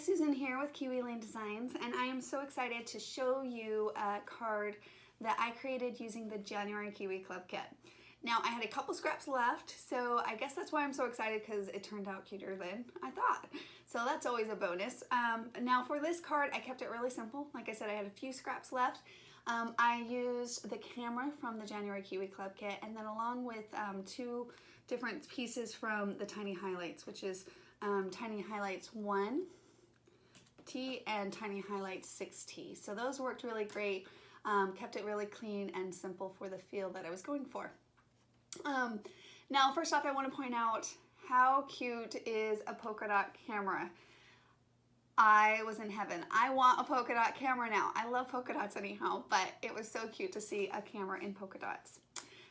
Susan here with Kiwi Designs, and I am so excited to show you a card that I created using the January Kiwi Club Kit. Now, I had a couple scraps left, so I guess that's why I'm so excited, because it turned out cuter than I thought. So that's always a bonus. Now for this card, I kept it really simple. Like I said, I had a few scraps left. I used the camera from the January Kiwi Club Kit, and then along with two different pieces from the Tiny Highlights, which is Tiny Highlights 1T and Tiny Highlights 6T. So those worked really great, kept it really clean and simple for the feel that I was going for. Now, first off, I want to point out how cute is a polka dot camera. I was in heaven. I want a polka dot camera now. I love polka dots anyhow, but it was so cute to see a camera in polka dots.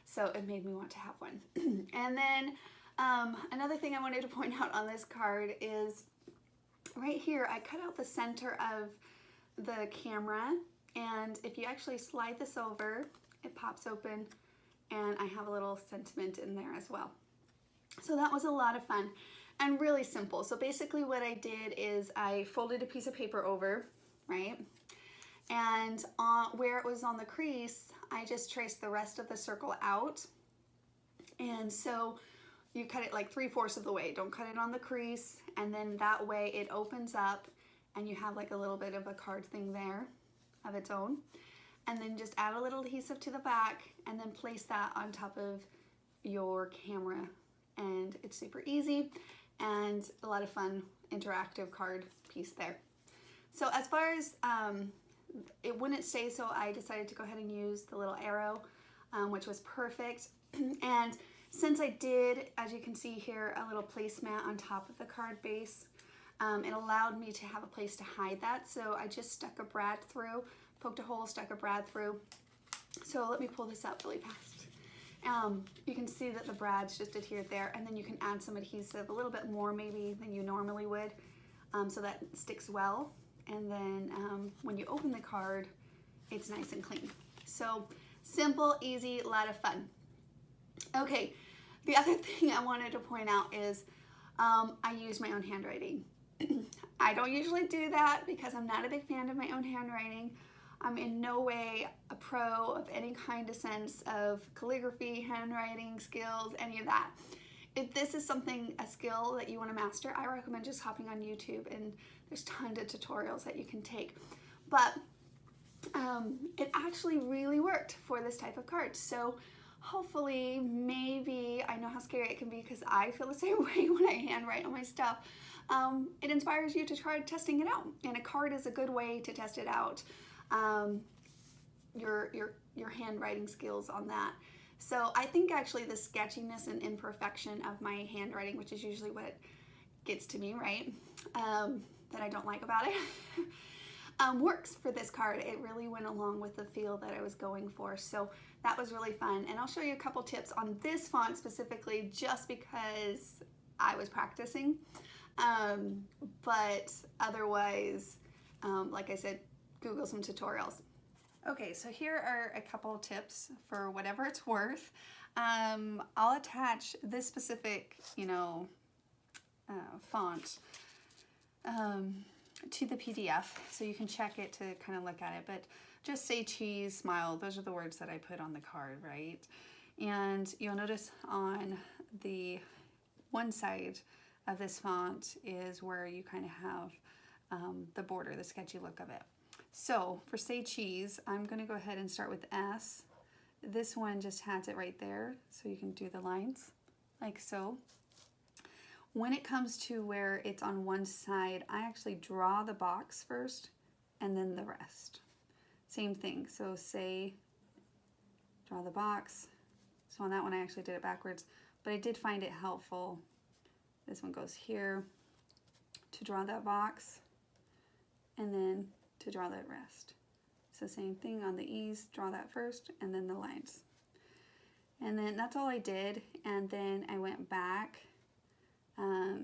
So it made me want to have one. And then another thing I wanted to point out on this card is right here, I cut out the center of the camera, and if you actually slide this over, it pops open, and I have a little sentiment in there as well. So that was a lot of fun and really simple. So basically what I did is I folded a piece of paper over, right? And where it was on the crease, I just traced the rest of the circle out. And so you cut it like 3/4 of the way. Don't cut it on the crease. And then that way it opens up and you have like a little bit of a card thing there of its own. And then just add a little adhesive to the back and then place that on top of your camera. And it's super easy and a lot of fun interactive card piece there. So as far as it wouldn't stay, so I decided to go ahead and use the little arrow, which was perfect. And since I did, as you can see here, a little placemat on top of the card base, it allowed me to have a place to hide that. So I just stuck a brad through, poked a hole, stuck a brad through. So let me pull this out really fast. You can see that the brad's just adhered there, and then you can add some adhesive, a little bit more maybe than you normally would, so that it sticks well. And then when you open the card, it's nice and clean. So simple, easy, a lot of fun. Okay, the other thing I wanted to point out is I use my own handwriting. I don't usually do that because I'm not a big fan of my own handwriting. I'm in no way a pro of any kind of sense of calligraphy, handwriting skills, any of that. If this is a skill that you want to master, I recommend just hopping on YouTube, and there's tons of tutorials that you can take. But it actually really worked for this type of card. So hopefully, maybe, I know how scary it can be because I feel the same way when I handwrite on my stuff. It inspires you to try testing it out, and a card is a good way to test it out. Your handwriting skills on that. So I think actually the sketchiness and imperfection of my handwriting, which is usually what gets to me, right, that I don't like about it, works for this card. It really went along with the feel that I was going for. So that was really fun. And I'll show you a couple tips on this font specifically just because I was practicing. But otherwise, like I said, Google some tutorials. Okay, so here are a couple tips for whatever it's worth. I'll attach this specific, font to the PDF so you can check it to kind of look at it. But just say cheese, smile, those are the words that I put on the card, right? And you'll notice on the one side of this font is where you kind of have the border, the sketchy look of it. So for say cheese, I'm going to go ahead and start with S. This one just has it right there, so you can do the lines like so. When it comes to where it's on one side, I actually draw the box first and then the rest. Same thing, so say draw the box. So on that one I actually did it backwards, but I did find it helpful. This one goes here to draw that box and then to draw that rest. So same thing on the E's, draw that first and then the lines. And then that's all I did, and then I went back. I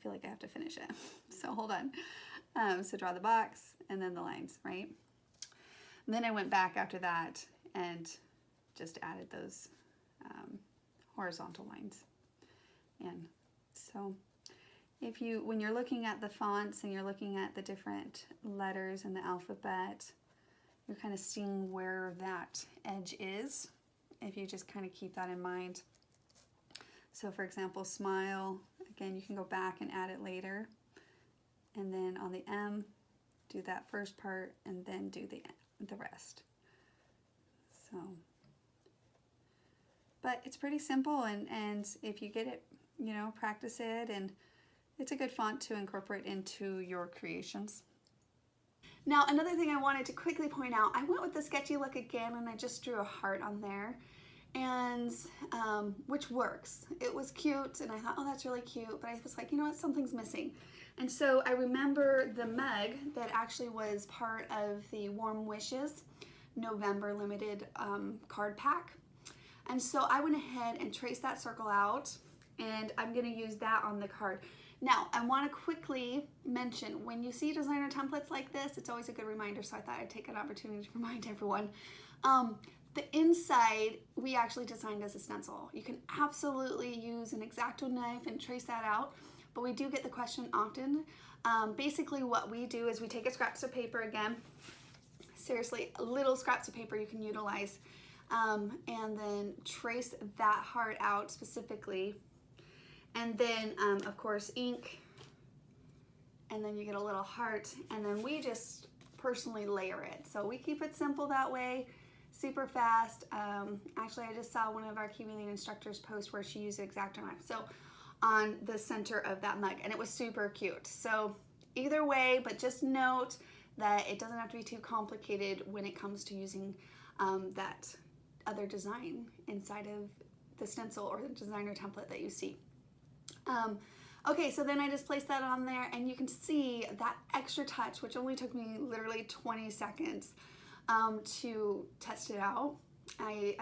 feel like I have to finish it, so hold on. So draw the box and then the lines, right? And then I went back after that and just added those horizontal lines. And so when you're looking at the fonts and you're looking at the different letters in the alphabet, you're kind of seeing where that edge is, if you just kind of keep that in mind. So for example, smile, again, you can go back and add it later. And then on the M, do that first part and then do the rest. So, but it's pretty simple, and if you get it, you know, practice it, and it's a good font to incorporate into your creations. Now, another thing I wanted to quickly point out, I went with the sketchy look again, and I just drew a heart on there, and which works. It was cute, and I thought, oh, that's really cute, but I was like, you know what, something's missing. And so I remember the mug that actually was part of the Warm Wishes November limited card pack. And so I went ahead and traced that circle out, and I'm gonna use that on the card. Now, I wanna quickly mention, when you see designer templates like this, it's always a good reminder, so I thought I'd take an opportunity to remind everyone. The inside, we actually designed as a stencil. You can absolutely use an X-Acto knife and trace that out, but we do get the question often. Basically what we do is we take a scraps of paper again, seriously, little scraps of paper you can utilize, and then trace that heart out specifically. And then, of course, ink, and then you get a little heart, and then we just personally layer it. So we keep it simple that way, super fast. Actually, I just saw one of our Kiwi Lean instructors post where she used an X-Acto knife. So on the center of that mug, and it was super cute. So either way, but just note that it doesn't have to be too complicated when it comes to using that other design inside of the stencil or the designer template that you see. Okay, so then I just placed that on there, and you can see that extra touch, which only took me literally 20 seconds to test it out. I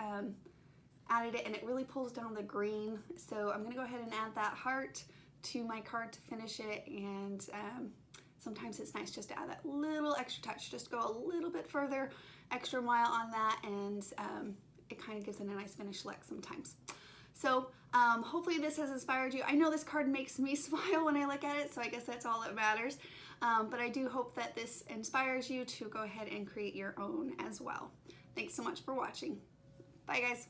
added it, and it really pulls down the green. So I'm gonna go ahead and add that heart to my card to finish it, and sometimes it's nice just to add that little extra touch, just go a little bit further, extra mile on that, and it kind of gives it a nice finish look sometimes. So hopefully this has inspired you. I know this card makes me smile when I look at it, so I guess that's all that matters. But I do hope that this inspires you to go ahead and create your own as well. Thanks so much for watching. Bye guys.